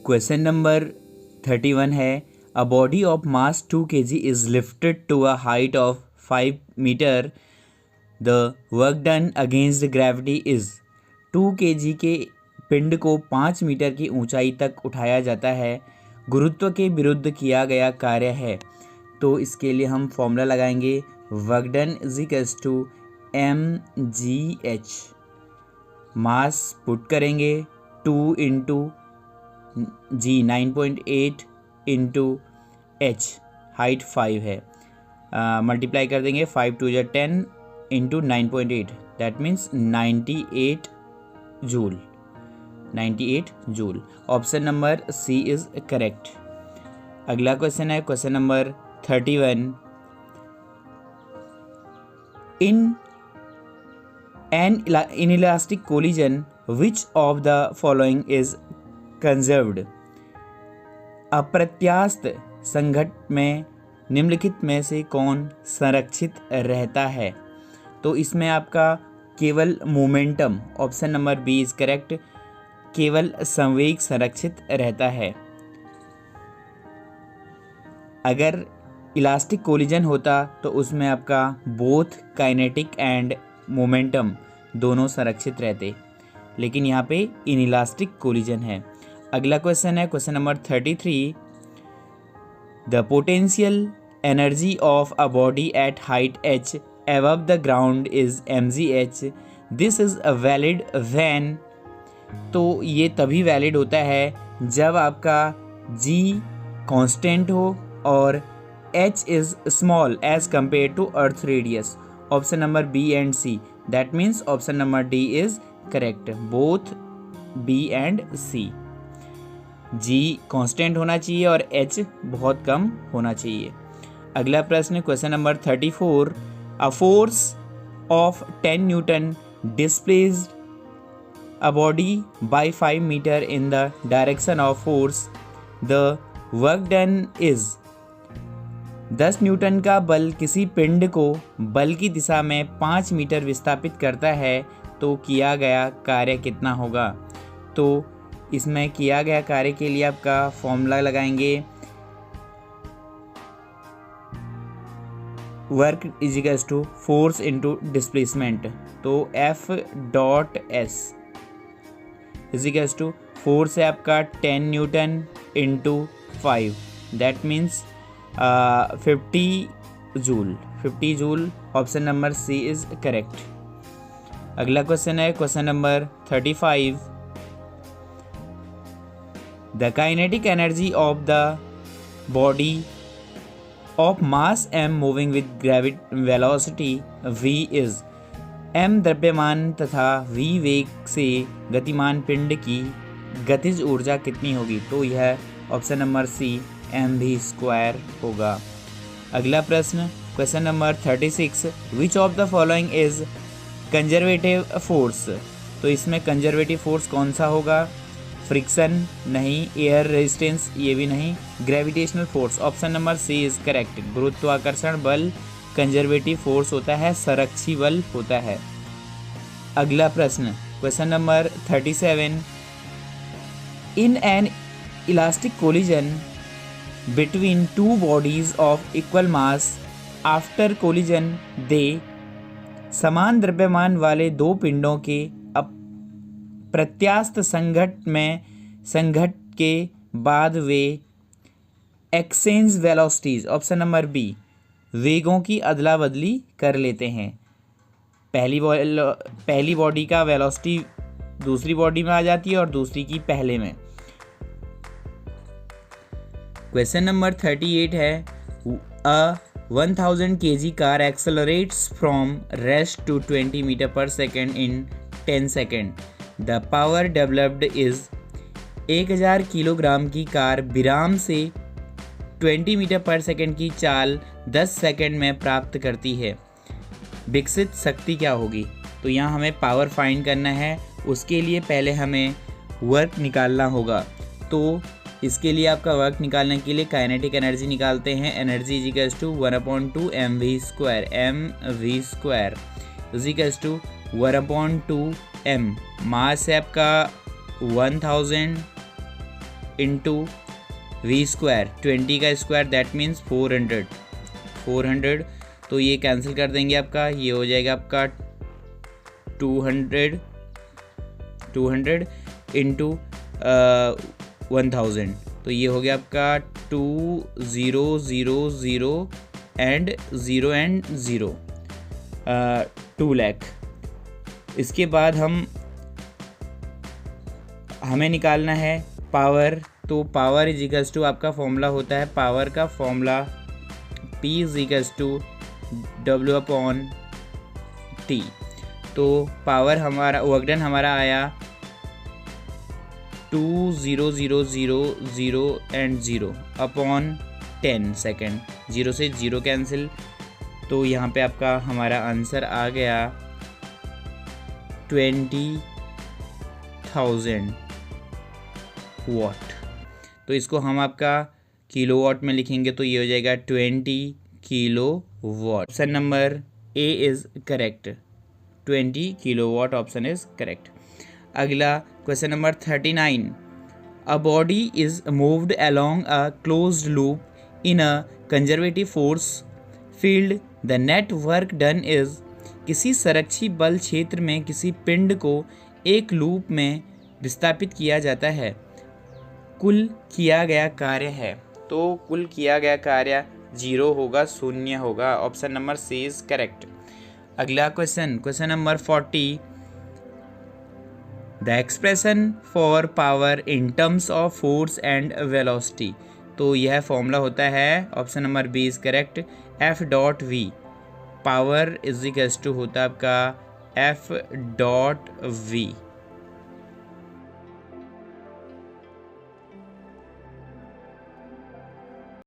Question number 31 है, a body of mass 2 kg is lifted to a height of 5 metre, the work done against gravity is. 2 kg के पिंड को 5 metre की ऊंचाई तक उठाया जाता है, गुरुत्व के विरुद्ध किया गया कार्य है। तो इसके लिए हम फॉर्मूला लगाएंगे, work done is equals to mgh, mass put करेंगे 2 into g 9.8 into h, height 5 है, मल्टीप्लाई कर देंगे 5 2 10 into 9.8, that means 98 joule. 98 joule. Option number C is correct. अगला क्वेश्चन है question number 31, in an inelastic collision which of the following is conserved. अप्रत्यास्थ संघट में निम्नलिखित में से कौन संरक्षित रहता है। तो इसमें आपका केवल momentum, option number B is correct, केवल संवेग संरक्षित रहता है। अगर इलास्टिक कोलिजन होता तो उसमें आपका बोथ काइनेटिक एंड मोमेंटम दोनों संरक्षित रहते, लेकिन यहाँ पे इनइलास्टिक कोलिजन है। अगला क्वेश्चन है question number 33, the potential energy of a body at height h above the ground is mgh, this is a valid when. तो ये तभी वैलिड होता है जब आपका g कांस्टेंट हो और h is small as compare to earth radius. Option number B and C, that means option number D is correct, both B and C. G constant होना चाहिए और एच बहुत कम होना चाहिए। अगला प्रश्न question number 34, a force of 10 newton displaced a body by 5 metre in the direction of force, the work done is. 10 newton का बल किसी पिंड को बल की दिशा में 5 मीटर विस्थापित करता है, तो किया गया कार्य कितना होगा। तो इसमें किया गया कार्य के लिए आपका फॉर्मूला लगाएंगे, work is equals to force into displacement. तो F dot S is equals to force है आपका 10 newton into 5, that means 50 joule. Option number C is correct. अगला क्वेश्चन है question number 35, the kinetic energy of the body of mass m moving with velocity v is. m द्रव्यमान तथा v वेग से गतिमान पिंड की गतिज ऊर्जा कितनी होगी। तो यह ऑप्शन नंबर सी mv² होगा। अगला प्रश्न question number 36, which of the following is conservative force. तो इसमें कंजर्वेटिव फोर्स कौन सा होगा। फ्रिक्शन नहीं, एयर रेजिस्टेंस ये भी नहीं, gravitational force. Option number C is correct, गुरुत्वाकर्षण बल कंजर्वेटिव फोर्स होता है, संरक्षी बल होता है। अगला प्रश्न question number 37, in an elastic collision between two bodies of equal mass after collision दे। समान द्रव्यमान वाले दो पिंडों के प्रत्यास्थ संघट के बाद वे exchange velocities, option number B, वेगों की अदला बदली कर लेते हैं। पहली बॉडी का वेलोसिटी दूसरी बॉडी में आ जाती है और दूसरी की पहले में। क्वेश्चन नंबर 38 है, a 1000 kg car accelerates from rest to 20 meter पर second in 10 second, the power developed is. 1000 kilogram की कार विराम से 20 मीटर पर सेकेंड की चाल 10 सेकेंड में प्राप्त करती है, विकसित शक्ति क्या होगी। तो यहाँ हमें पावर फाइंड करना है, उसके लिए पहले हमें वर्क निकालना होगा। तो इसके लिए आपका वर्क निकालने के लिए काइनेटिक एनर्जी निकालते हैं, energy is equals to 1/2 mv², mv² is equals to 1/2 m। Mass है आपका 1000 इंटू वी स्क्वायर, 20 का स्क्वायर दैट मीन्स 400, तो ये कैंसिल कर देंगे आपका, ये हो जाएगा आपका 200 इंटू 1000, तो ये हो गया आपका 2000 एंड 0 एंड 0, 2 लाख। इसके बाद हमें निकालना है पावर, तो पावर इज इक्वल्स टू आपका फॉर्मूला होता है, पावर का formula P is equals to W/T। तो पावर हमारा वर्क डन हमारा आया 20000 एंड 0 अपॉन 10 सेकेंड, 0 से 0 कैंसिल, तो यहाँ पे आपका हमारा आंसर आ गया 20,000 वाट। तो इसको हम आपका किलोवाट में लिखेंगे, तो ये हो जाएगा 20 kilowatt. Option number A is correct, 20 kilowatt option is correct. अगला question number 39, a body is moved along a closed loop in a conservative force field, the net work done is. किसी संरक्षी बल क्षेत्र में किसी पिंड को एक लूप में विस्थापित किया जाता है, कुल किया गया कार्य है, तो कुल किया गया कार्य 0 होगा, 0 होगा। Option number C is correct. अगला question number 40, the expression for power in terms of force and velocity, तो यह फॉर्मूला होता है, option number B is correct, F.V। Power is equals to होता है आपका F.V।